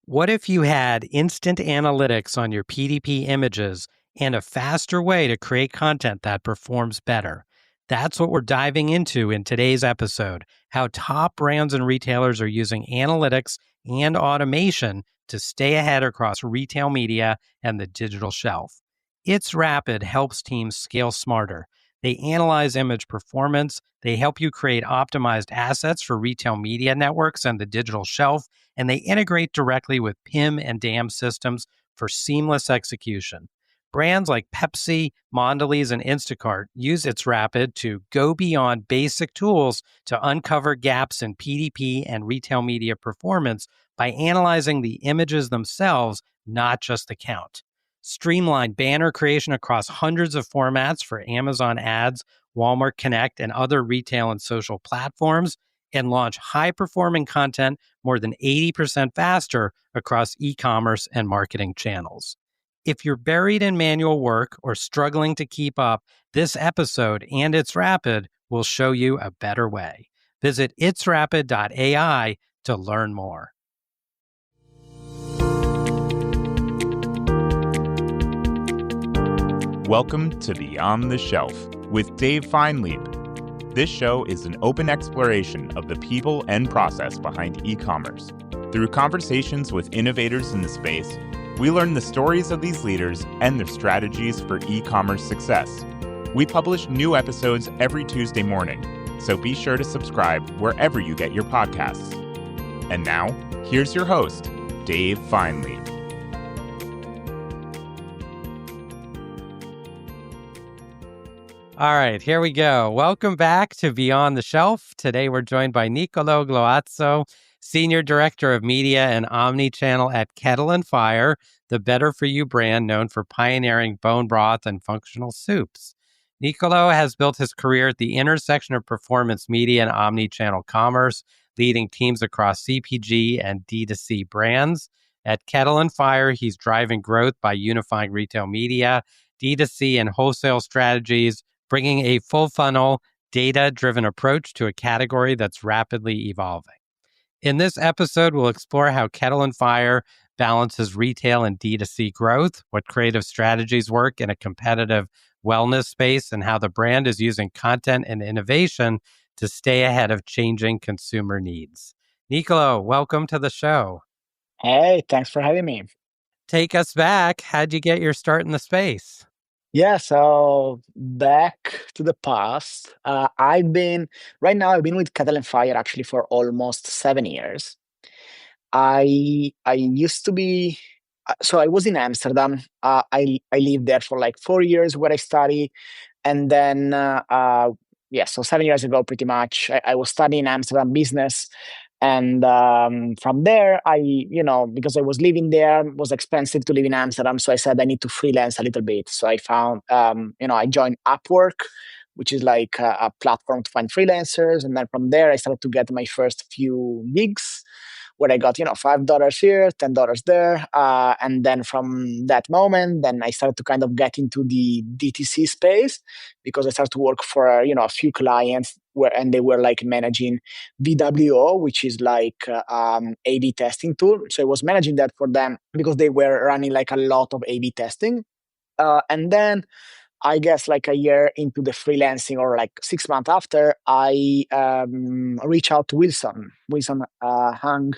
What if you had instant analytics on your PDP images and a faster way to create content that performs better? That's what we're diving into in today's episode, how top brands and retailers are using analytics and automation to stay ahead across retail media and the digital shelf. It's Rapid helps teams scale smarter. They analyze image performance, they help you create optimized assets for retail media networks and the digital shelf, and they integrate directly with PIM and DAM systems for seamless execution. Brands like Pepsi, Mondelez, and Instacart use its Rapid to go beyond basic tools to uncover gaps in PDP and retail media performance by analyzing the images themselves, not just the count. Streamline banner creation across hundreds of formats for Amazon Ads, Walmart Connect, and other retail and social platforms, and launch high-performing content more than 80% faster across e-commerce and marketing channels. If you're buried in manual work or struggling to keep up, this episode and It's Rapid will show you a better way. Visit itsrapid.ai to learn more. Welcome to Beyond the Shelf with Dave Feinlieb. This show is an open exploration of the people and process behind e-commerce. Through conversations with innovators in the space, we learn the stories of these leaders and their strategies for e-commerce success. We publish new episodes every Tuesday morning, so be sure to subscribe wherever you get your podcasts. And now, here's your host, Dave Feinlieb. All right, here we go. Welcome back to Beyond the Shelf. Today we're joined by Niccolò Gloazzo, Senior Director of Media and Omnichannel at Kettle Fire, the Better For You brand known for pioneering bone broth and functional soups. Niccolò has built his career at the intersection of performance media and omnichannel commerce, leading teams across CPG and D2C brands. At Kettle Fire, he's driving growth by unifying retail media, D2C, and wholesale strategies, bringing a full funnel, data-driven approach to a category that's rapidly evolving. In this episode, we'll explore how Kettle Fire balances retail and D2C growth, what creative strategies work in a competitive wellness space, and how the brand is using content and innovation to stay ahead of changing consumer needs. Niccolò, welcome to the show. Hey, thanks for having me. Take us back. How'd you get your start in the space? Yeah, so back to the past, I've been with Kettle Fire actually for almost 7 years. I used to be, so I was in Amsterdam. I lived there for like 4 years where I study, and then so 7 years ago, pretty much, I was studying Amsterdam business. And from there, because I was living there, it was expensive to live in Amsterdam. So I said, I need to freelance a little bit. So I found, I joined Upwork, which is like a platform to find freelancers. And then from there, I started to get my first few gigs where I got, $5 here, $10 there. And then from that moment, then I started to kind of get into the DTC space because I started to work for, a few clients and they were like managing VWO, which is like A/B testing tool. So I was managing that for them because they were running like a lot of A/B testing. And then I guess like a year into the freelancing or like 6 months after, I reached out to Wilson Hung.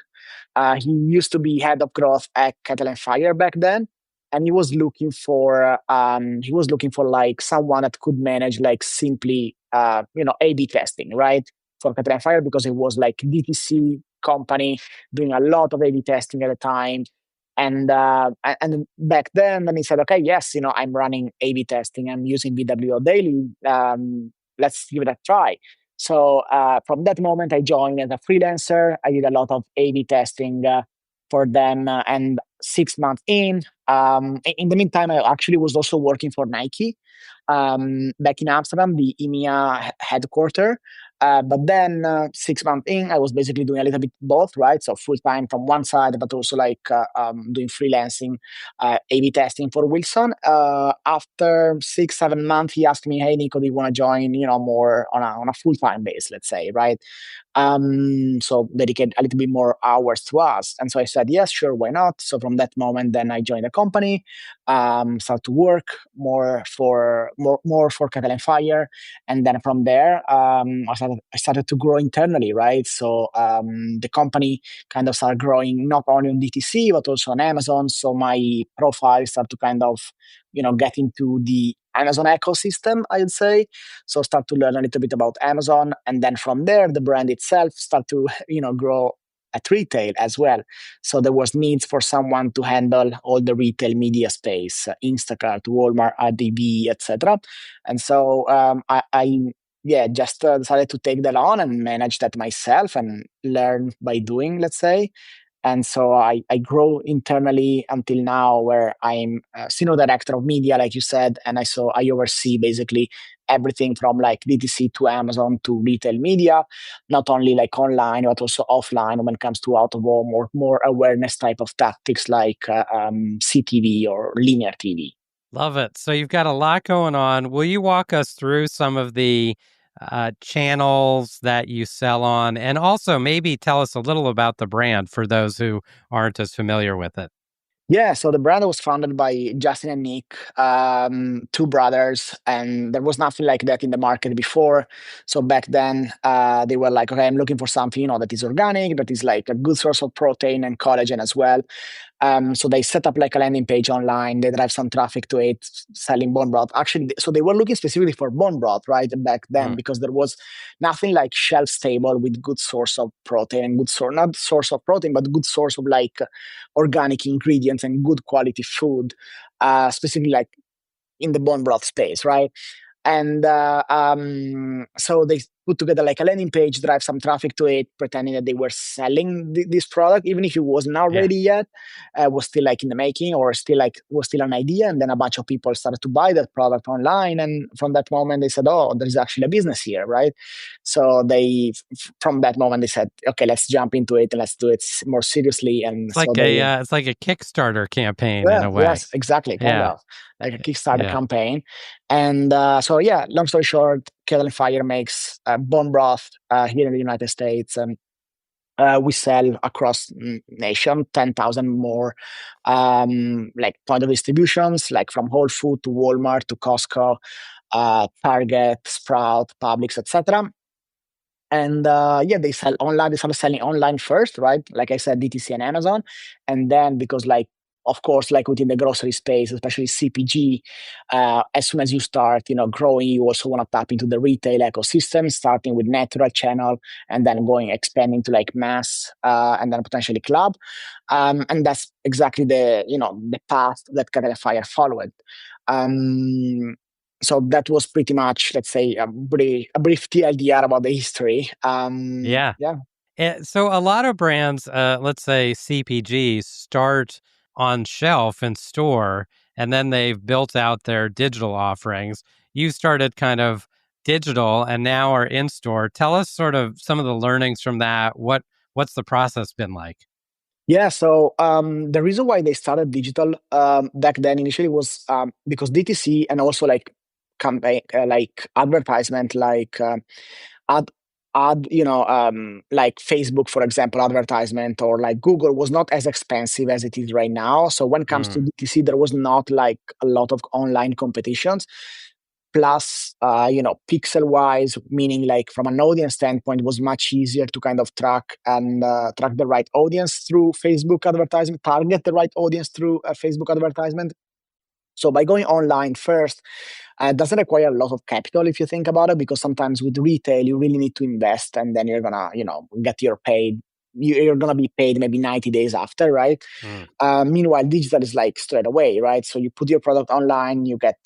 He used to be head of growth at Kettle Fire back then. And he was looking for like someone that could manage like simply, A/B testing, right? For Kettle Fire because it was like DTC company doing a lot of A/B testing at the time. And back then he said, okay, yes, I'm running A/B testing. I'm using VWO daily. Let's give it a try. So from that moment, I joined as a freelancer. I did a lot of A/B testing for them. And 6 months in the meantime, I actually was also working for Nike back in Amsterdam, the EMEA headquarters. But then 6 months in, I was basically doing a little bit both, right? So full time from one side, but also like doing freelancing, A/B testing for Wilson. After 6-7 months, he asked me, "Hey, Nico, do you want to join? More on a full time base, let's say, right?" So dedicate a little bit more hours to us. And so I said, yes, sure, why not? So from that moment, then I joined the company, start to work more for Kettle Fire, and then from there, I started to grow internally, right? So the company kind of started growing not only on DTC but also on Amazon. So my profile started to kind of get into the Amazon ecosystem, I'd say. So start to learn a little bit about Amazon, and then from there, the brand itself start to grow at retail as well. So there was needs for someone to handle all the retail media space, Instacart, Walmart, RDB, etc. And so I yeah, just decided to take that on and manage that myself and learn by doing, let's say. And so I grow internally until now, where I'm senior director of media, like you said, and I oversee basically everything from like DTC to Amazon to retail media, not only like online but also offline when it comes to out of home or more awareness type of tactics like CTV or linear TV. Love it. So you've got a lot going on. Will you walk us through some of the channels that you sell on, and also maybe tell us a little about the brand for those who aren't as familiar with it? Yeah, so the brand was founded by Justin and Nick, two brothers, and there was nothing like that in the market before. So back then, they were like, "Okay, I'm looking for something, that is organic, that is like a good source of protein and collagen as well." So they set up like a landing page online. They drive some traffic to it, selling bone broth. Actually, so they were looking specifically for bone broth, right, back then, Mm. because there was nothing like shelf stable with good source of protein, good source, not source of protein, but good source of like organic ingredients and good quality food, specifically like in the bone broth space, right? And so they put together like a landing page, drive some traffic to it, pretending that they were selling this product, even if it was not Yeah. ready yet, was still like in the making, or still like was still an idea. And then a bunch of people started to buy that product online, and from that moment they said, "Oh, there is actually a business here," right? So from that moment they said, "Okay, let's jump into it and let's do it more seriously." And It's so like they it's like a Kickstarter campaign in yeah, a way. yes, exactly, kind Yeah. of like a Kickstarter Yeah. campaign. And so, yeah, long story short, Kettle Fire makes bone broth here in the United States, and we sell across nation 10,000 more like point of distributions, like from Whole Food to Walmart to Costco, Target, Sprout, Publix, etc. And yeah, they sell online. They started selling online first, right? Like I said, DTC and Amazon. And then because like, of course, like within the grocery space, especially CPG, as soon as you start, growing, you also want to tap into the retail ecosystem, starting with natural channel and then expanding to like mass, and then potentially club. And that's exactly the path that Catena Fire followed. Um, so that was pretty much, let's say, a brief TLDR about the history. Yeah. Yeah. So a lot of brands, let's say CPGs, start on shelf in store, and then they've built out their digital offerings. You started kind of digital and now are in store. Tell us sort of some of the learnings from that. What's the process been like? Yeah, so the reason why they started digital back then initially was because DTC and also like campaign, like advertisement, like ad like Facebook, for example, advertisement, or like Google was not as expensive as it is right now. So when it comes to Mm. DTC, there was not like a lot of online competitions. Plus, pixel wise, meaning like from an audience standpoint, it was much easier to kind of track and track the right audience through Facebook advertisement, target the right audience through Facebook advertisement. So by going online first, it doesn't require a lot of capital if you think about it, because sometimes with retail you really need to invest, and then you're gonna, get your paid. You're gonna be paid maybe 90 days after, right? Mm. Meanwhile, digital is like straight away, right? So you put your product online, you get,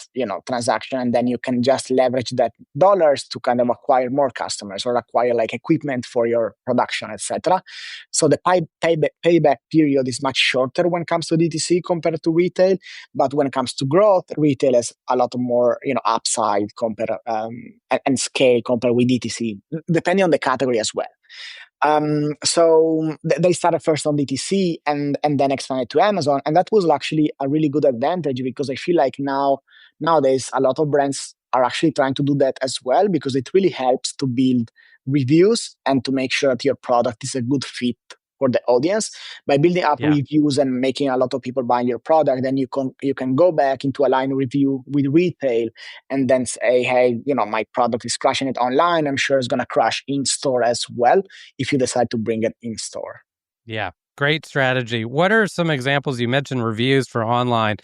transaction, and then you can just leverage that dollars to kind of acquire more customers or acquire like equipment for your production, etc. So the payback period is much shorter when it comes to DTC compared to retail. But when it comes to growth, retail has a lot more, upside compared and scale compared with DTC, depending on the category as well. So they started first on DTC and then expanded to Amazon, and that was actually a really good advantage, because I feel like nowadays a lot of brands are actually trying to do that as well, because it really helps to build reviews and to make sure that your product is a good fit for the audience. By building up Yeah. reviews and making a lot of people buying your product, then you can go back into a line review with retail and then say, hey, my product is crushing it online. I'm sure it's going to crush in store as well if you decide to bring it in store. Yeah. Great strategy. What are some examples? You mentioned reviews for online,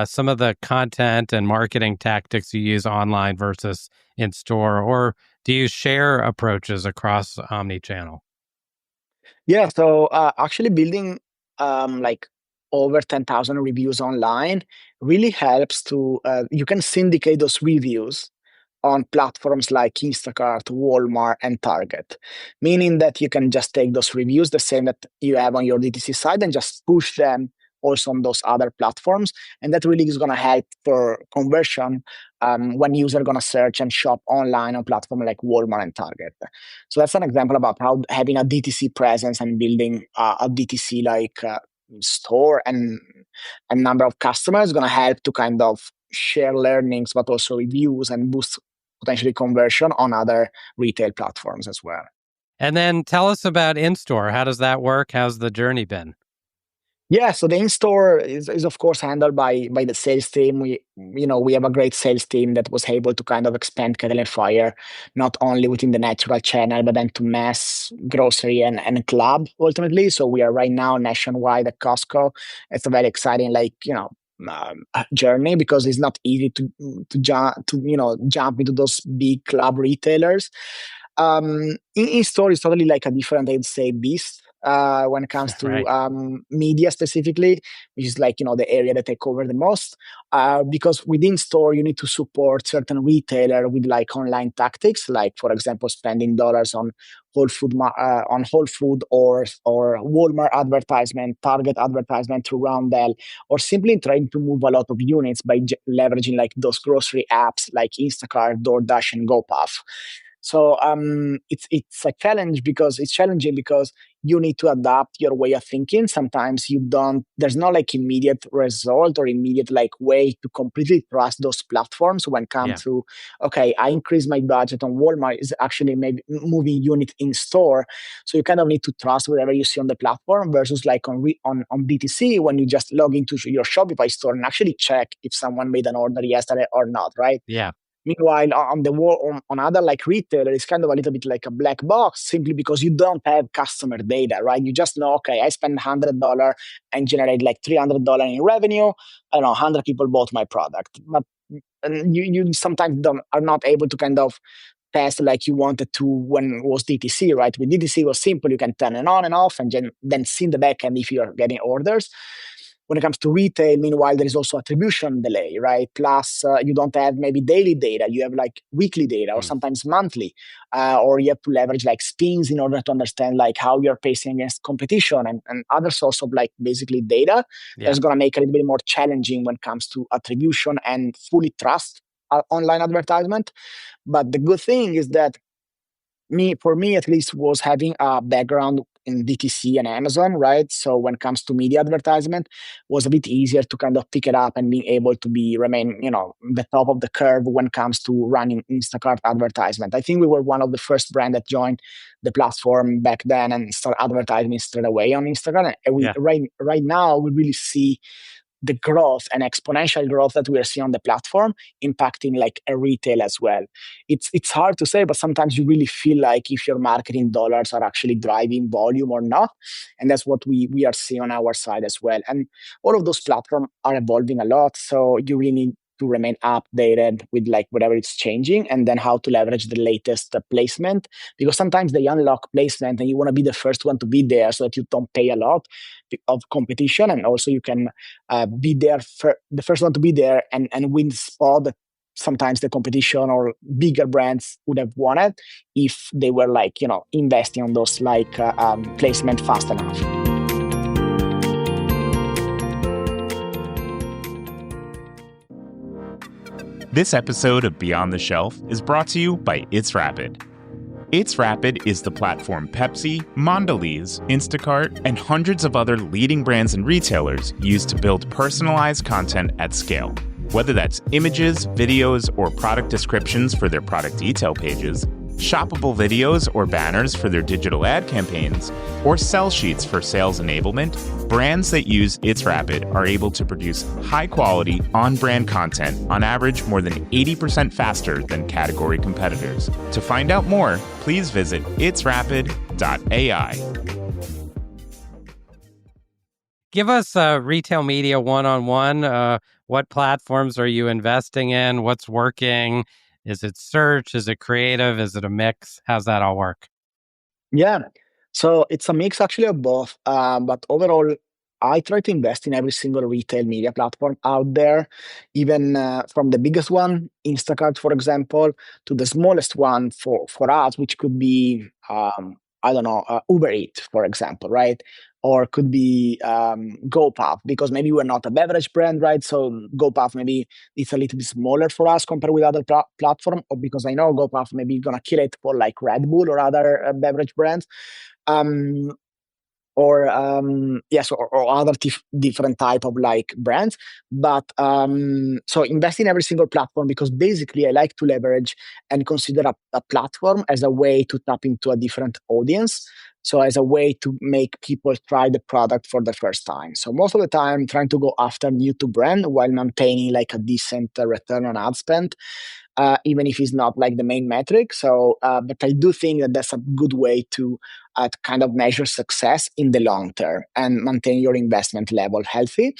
some of the content and marketing tactics you use online versus in store, or do you share approaches across omnichannel? Yeah, so actually building like over 10,000 reviews online really helps to, you can syndicate those reviews on platforms like Instacart, Walmart, and Target, meaning that you can just take those reviews, the same that you have on your DTC site, and just push them also on those other platforms. And that really is going to help for conversion when users are going to search and shop online on platforms like Walmart and Target. So that's an example about how having a DTC presence and building a DTC store and a number of customers is going to help to kind of share learnings, but also reviews and boost potentially conversion on other retail platforms as well. And then tell us about in-store. How does that work? How's the journey been? Yeah, so the in-store is of course handled by the sales team. We have a great sales team that was able to kind of expand Kettle Fire not only within the natural channel, but then to mass grocery and club ultimately. So we are right now nationwide at Costco. It's a very exciting journey, because it's not easy to jump into those big club retailers. In store is totally like a different, I'd say, beast when it comes to Right. media specifically, which is the area that I cover the most. Because within store, you need to support certain retailer with online tactics, like for example, spending dollars on Whole Food or Walmart advertisement, Target advertisement through Roundel, or simply trying to move a lot of units by leveraging those grocery apps like Instacart, DoorDash, and GoPuff. So it's a challenge, because it's challenging because you need to adapt your way of thinking. Sometimes there's no immediate result or immediate way to completely trust those platforms when it Yeah. comes to, okay, I increase my budget on Walmart is actually maybe moving unit in store. So you kind of need to trust whatever you see on the platform versus on DTC, when you just log into your Shopify store and actually check if someone made an order yesterday or not, right? Yeah. Meanwhile, on the wall, on other retailer, it's kind of a little bit like a black box, simply because you don't have customer data, right? You just know, okay, I spend $100 and generate $300 in revenue. I don't know, 100 people bought my product, but you sometimes are not able to kind of test like you wanted to when it was DTC, right? With DTC, it was simple. You can turn it on and off and then see in the back end if you're getting orders. When it comes to retail, meanwhile, there is also attribution delay, right? Plus, you don't have maybe daily data. You have weekly data or Mm. sometimes monthly, or you have to leverage spins in order to understand how you're pacing against competition and other sorts of basically data. Yeah. That's going to make it a little bit more challenging when it comes to attribution and fully trust online advertisement. But the good thing is that for me at least, was having a background in DTC and Amazon, right? So when it comes to media advertisement, was a bit easier to kind of pick it up and being able to remain, the top of the curve when it comes to running Instacart advertisement. I think we were one of the first brands that joined the platform back then and start advertising straight away on Instagram. And Yeah. right now we really see the growth and exponential growth that we are seeing on the platform impacting a retail as well. It's hard to say, but sometimes you really feel like if your marketing dollars are actually driving volume or not. And that's what we are seeing on our side as well. And all of those platforms are evolving a lot. So you really need to remain updated with whatever it's changing, and then how to leverage the latest placement, because sometimes they unlock placement and you want to be the first one to be there so that you don't pay a lot of competition, and also you can be there for the first one to be there and win the spot that sometimes the competition or bigger brands would have wanted if they were investing on those placement fast enough. This episode of Beyond the Shelf is brought to you by It's Rapid. It's Rapid is the platform Pepsi, Mondelez, Instacart, and hundreds of other leading brands and retailers use to build personalized content at scale. Whether that's images, videos, or product descriptions for their product detail pages, shoppable videos or banners for their digital ad campaigns, or sell sheets for sales enablement, brands that use It's Rapid are able to produce high-quality, on-brand content on average more than 80% faster than category competitors. To find out more, please visit itsrapid.ai. Give us retail media one-on-one. What platforms are you investing in? What's working? Is it search? Is it creative? Is it a mix? How's that all work? Yeah. So it's a mix actually of both. But overall, I try to invest in every single retail media platform out there, even from the biggest one, Instacart, for example, to the smallest one for us, which could be, I don't know, Uber Eats, for example, right? Or could be GoPuff, because maybe we're not a beverage brand, right? So GoPuff maybe it's a little bit smaller for us compared with other platform, or because I know GoPuff maybe gonna kill it for like Red Bull or other beverage brands. Um, or yes, or other different type of like brands. But so invest in every single platform, because basically I like to leverage and consider a platform as a way to tap into a different audience. So as a way to make people try the product for the first time. So most of the time trying to go after new to brand while maintaining like a decent return on ad spend, even if it's not like the main metric. So, but I do think that that's a good way to kind of measure success in the long term and maintain your investment level healthy.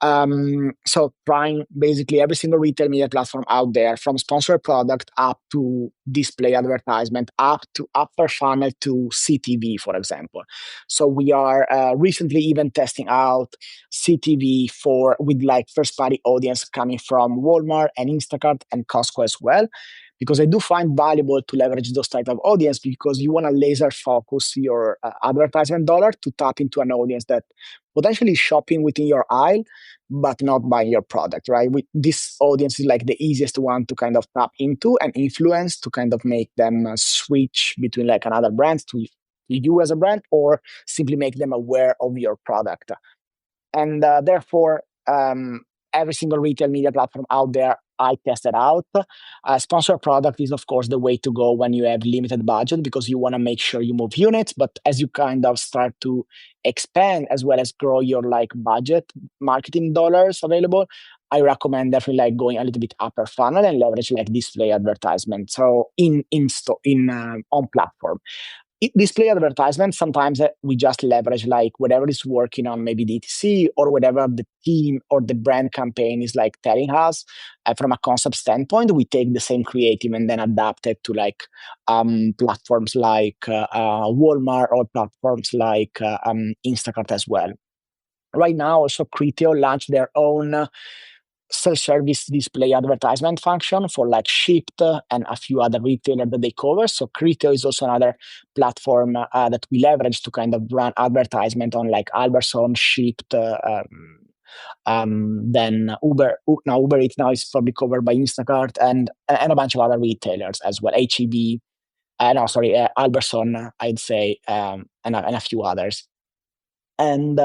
So trying basically every single retail media platform out there, from sponsored product up to display advertisement, up to upper funnel to CTV, for example. So we are recently even testing out CTV for with like first party audience coming from Walmart and Instacart and Costco as well. Because I do find valuable to leverage those type of audience, because you want to laser focus your advertisement dollar to tap into an audience that potentially is shopping within your aisle, but not buying your product, right? This audience is like the easiest one to kind of tap into and influence to kind of make them switch between like another brand to you as a brand, or simply make them aware of your product. And therefore, every single retail media platform out there, I tested out. Sponsored product is, of course, the way to go when you have limited budget, because you want to make sure you move units. But as you kind of start to expand as well as grow your like budget marketing dollars available, I recommend definitely like going a little bit upper funnel and leverage like display advertisement. So on platform. Display advertisement, sometimes we just leverage like whatever is working on maybe DTC or whatever the team or the brand campaign is like telling us. From a concept standpoint, we take the same creative and then adapt it to like platforms like Walmart, or platforms like Instacart as well. Right now, also Criteo launched their own self-service display advertisement function for like Shipped and a few other retailers that they cover. So Criteo is also another platform that we leverage to kind of run advertisement on like Albertson, Shipped, then Uber. Now Uber Eats now is probably covered by Instacart and a bunch of other retailers as well. HEB, no, sorry, Albertson, I'd say, and a few others. And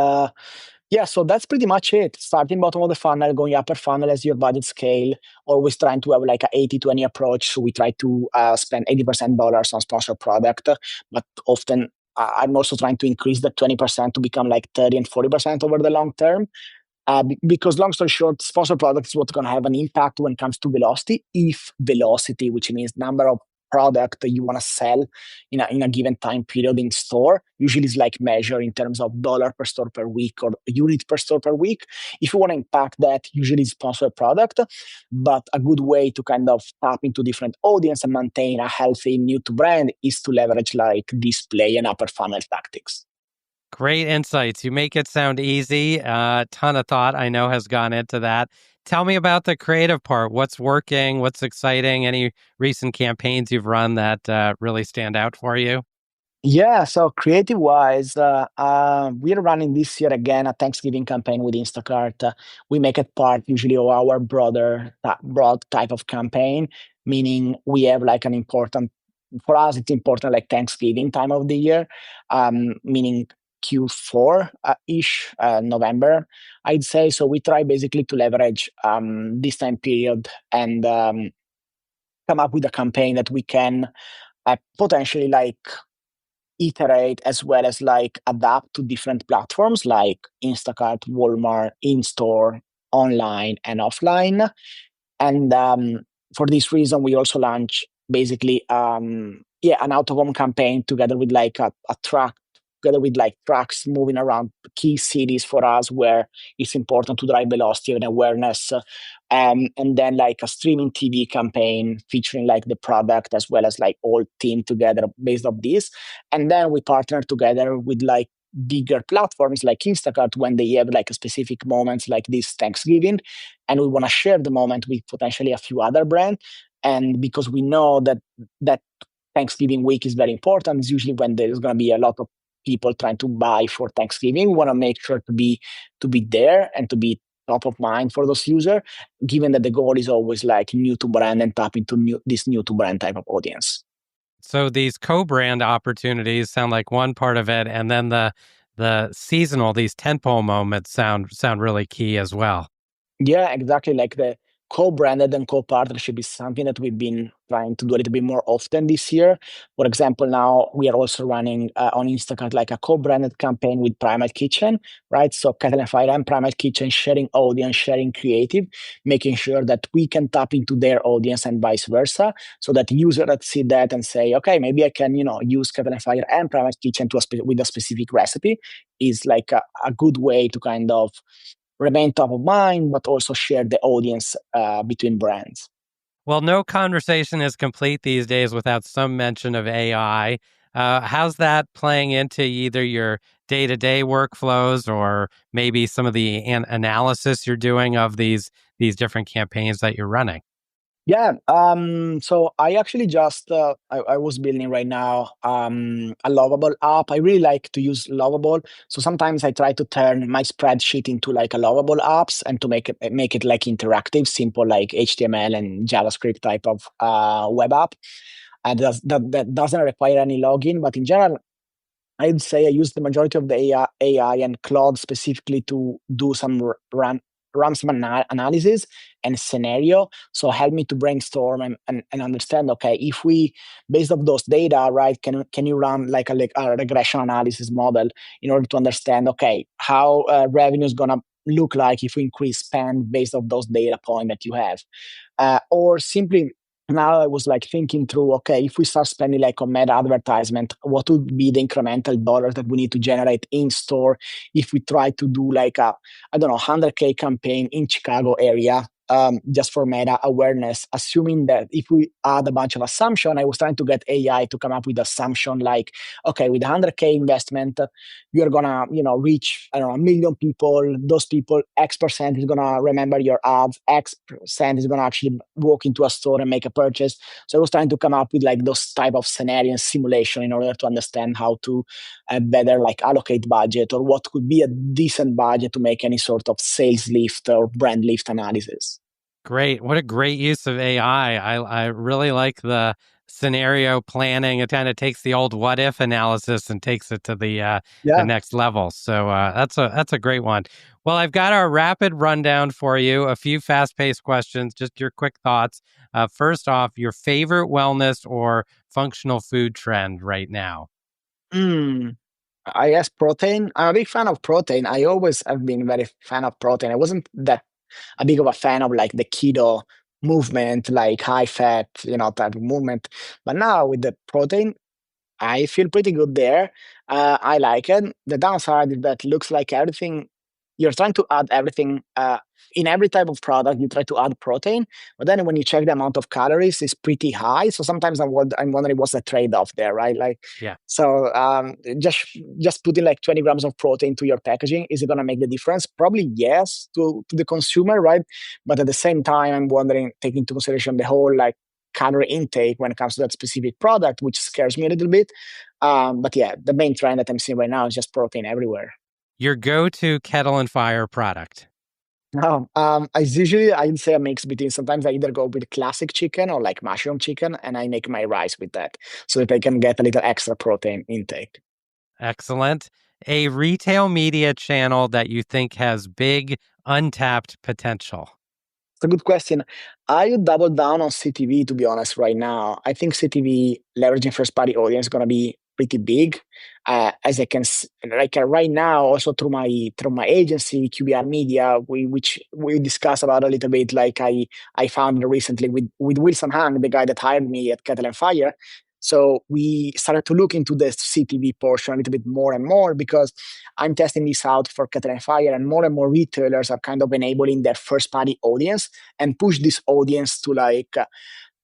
yeah, so that's pretty much it. Starting bottom of the funnel, going upper funnel as your budget scale, always trying to have like a 80-20 approach. So we try to spend 80% dollars on sponsored product, but often I'm also trying to increase that 20% to become like 30 and 40% over the long term. Because long story short, sponsored product is what's going to have an impact when it comes to velocity. If velocity, which means number of product that you want to sell in a given time period in store, usually is like measured in terms of dollar per store per week or unit per store per week. If you want to impact that, usually it's sponsored product, but a good way to kind of tap into different audience and maintain a healthy new to brand is to leverage like display and upper funnel tactics. Great insights. You make it sound easy. A ton of thought I know has gone into that. Tell me about the creative part. What's working? What's exciting? Any recent campaigns you've run that really stand out for you? Yeah, so creative wise, we're running this year again a Thanksgiving campaign with Instacart. We make it part usually of our broad type of campaign, meaning we have like for us, it's important like Thanksgiving time of the year, meaning Q4 ish, November, I'd say. So we try basically to leverage this time period and come up with a campaign that we can potentially like iterate as well as like adapt to different platforms like Instacart, Walmart, in-store, online, and offline. And for this reason, we also launch basically an out of home campaign together with like a truck, together with like trucks moving around key cities for us where it's important to drive velocity and awareness. And then like a streaming TV campaign featuring like the product as well as like all team together based on this. And then we partner together with like bigger platforms like Instacart when they have like a specific moments like this Thanksgiving, and we want to share the moment with potentially a few other brands. And because we know that Thanksgiving week is very important, it's usually when there's going to be a lot of people trying to buy for Thanksgiving. We want to make sure to be there and to be top of mind for those users, given that the goal is always like new to brand and tap into this new to brand type of audience. So these co-brand opportunities sound like one part of it, and then the seasonal, these tentpole moments sound really key as well. Yeah, exactly. Like the co-branded and co-partnership is something that we've been trying to do a little bit more often this year. For example, now we are also running on Instacart like a co-branded campaign with Primal Kitchen, right? So Kettle Fire and Primal Kitchen sharing audience, sharing creative, making sure that we can tap into their audience and vice versa, so that users that see that and say, okay, maybe I can, use Kettle Fire and Primal Kitchen with a specific recipe is like a good way to kind of remain top of mind, but also share the audience between brands. Well, no conversation is complete these days without some mention of AI. How's that playing into either your day-to-day workflows or maybe some of the analysis you're doing of these different campaigns that you're running? Yeah. So I actually just I was building right now a Lovable app. I really like to use Lovable. So sometimes I try to turn my spreadsheet into like a Lovable apps and to make it like interactive, simple like HTML and JavaScript type of web app. And that doesn't require any login, but in general, I'd say I use the majority of the AI and Claude specifically to do some run some analysis and scenario. So help me to brainstorm and understand, okay, if we, based off those data, right, can you run like a regression analysis model in order to understand, okay, how revenue is going to look like if we increase spend based off those data point that you have. Or simply now I was like thinking through, okay, if we start spending like on meta advertisement, what would be the incremental dollars that we need to generate in store if we try to do like I don't know, 100K campaign in Chicago area, just for meta awareness, assuming that if we add a bunch of assumption, I was trying to get AI to come up with assumption like, okay, with 100K investment, you're gonna, reach, I don't know, 1 million people. Those people, X percent is gonna remember your ads, X percent is gonna actually walk into a store and make a purchase. So I was trying to come up with like those type of scenario and simulation in order to understand how to better like allocate budget or what could be a decent budget to make any sort of sales lift or brand lift analysis. Great. What a great use of AI. I really like the scenario planning. It kind of takes the old what if analysis and takes it to the Yeah. next level. So that's a great one. Well, I've got our rapid rundown for you. A few fast-paced questions, just your quick thoughts. First off, your favorite wellness or functional food trend right now? Mm, I guess protein. I'm a big fan of protein. I always have been very fan of protein. I wasn't that a big of a fan of like the keto movement, like high fat, type of movement. But now with the protein, I feel pretty good there. I like it. The downside is that looks like everything you're trying to add everything in every type of product. You try to add protein, but then when you check the amount of calories, it's pretty high. So sometimes I'm wondering what's the trade off there, right? Like, Yeah. so just putting like 20 grams of protein to your packaging, is it going to make the difference? Probably yes to the consumer, right? But at the same time, I'm wondering, taking into consideration the whole like calorie intake when it comes to that specific product, which scares me a little bit. But yeah, the main trend that I'm seeing right now is just protein everywhere. Your go-to Kettle and Fire product? No, I'd say a mix between, sometimes I either go with classic chicken or like mushroom chicken, and I make my rice with that so that I can get a little extra protein intake. Excellent. A retail media channel that you think has big, untapped potential. It's a good question. I would double down on CTV, to be honest, right now. I think CTV leveraging first party audience is going to be pretty big. As I can, right now, also through my agency, QBR Media, which we discussed about a little bit. Like I found recently with Wilson Hang, the guy that hired me at Kettle Fire. So we started to look into the CTV portion a little bit more and more because I'm testing this out for Kettle Fire, and more retailers are kind of enabling their first party audience and push this audience to like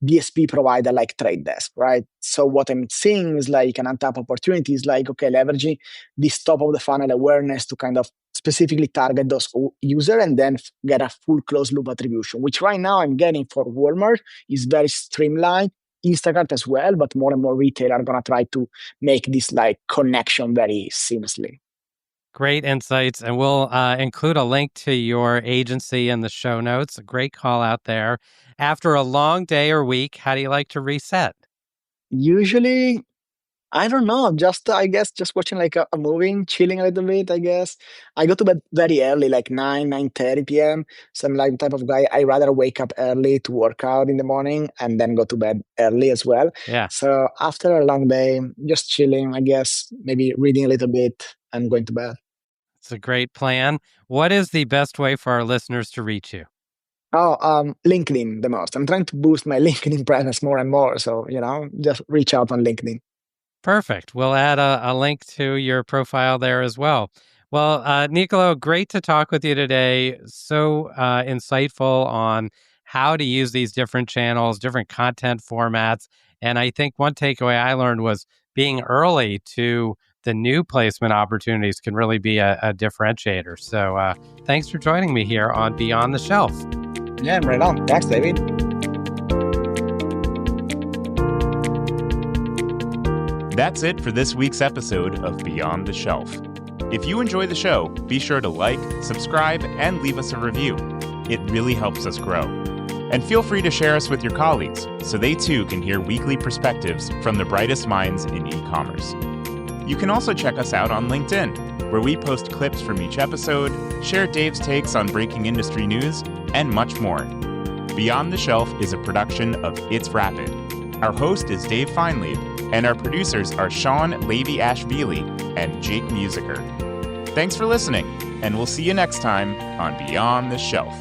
DSP provider like Trade Desk, right? So what I'm seeing is like an untapped opportunity is like, okay, leveraging this top of the funnel awareness to kind of specifically target those users and then get a full closed loop attribution, which right now I'm getting for Walmart is very streamlined. Instacart as well, but more and more retailers are going to try to make this like connection very seamlessly. Great insights. And we'll include a link to your agency in the show notes. A great call out there. After a long day or week, how do you like to reset? Usually, I don't know, just I guess just watching like a movie, chilling a little bit, I guess. I go to bed very early, like 9:30 p.m. So I'm like the type of guy, I rather wake up early to work out in the morning and then go to bed early as well. Yeah, So after a long day, just chilling, I guess, maybe reading a little bit and going to bed. it's a great plan. What is the best way for our listeners to reach you? Oh, LinkedIn the most. I'm trying to boost my LinkedIn presence more and more. So, just reach out on LinkedIn. Perfect. We'll add a link to your profile there as well. Well, Niccolò, great to talk with you today. So insightful on how to use these different channels, different content formats. And I think one takeaway I learned was being early to the new placement opportunities can really be a differentiator. So thanks for joining me here on Beyond the Shelf. Yeah, right on. Thanks, David. That's it for this week's episode of Beyond the Shelf. If you enjoy the show, be sure to like, subscribe, and leave us a review. It really helps us grow. And feel free to share us with your colleagues so they too can hear weekly perspectives from the brightest minds in e-commerce. You can also check us out on LinkedIn, where we post clips from each episode, share Dave's takes on breaking industry news, and much more. Beyond the Shelf is a production of It's Rapid. Our host is Dave Feinlieb, and our producers are Sean Levy-Ashvili and Jake Musiker. Thanks for listening, and we'll see you next time on Beyond the Shelf.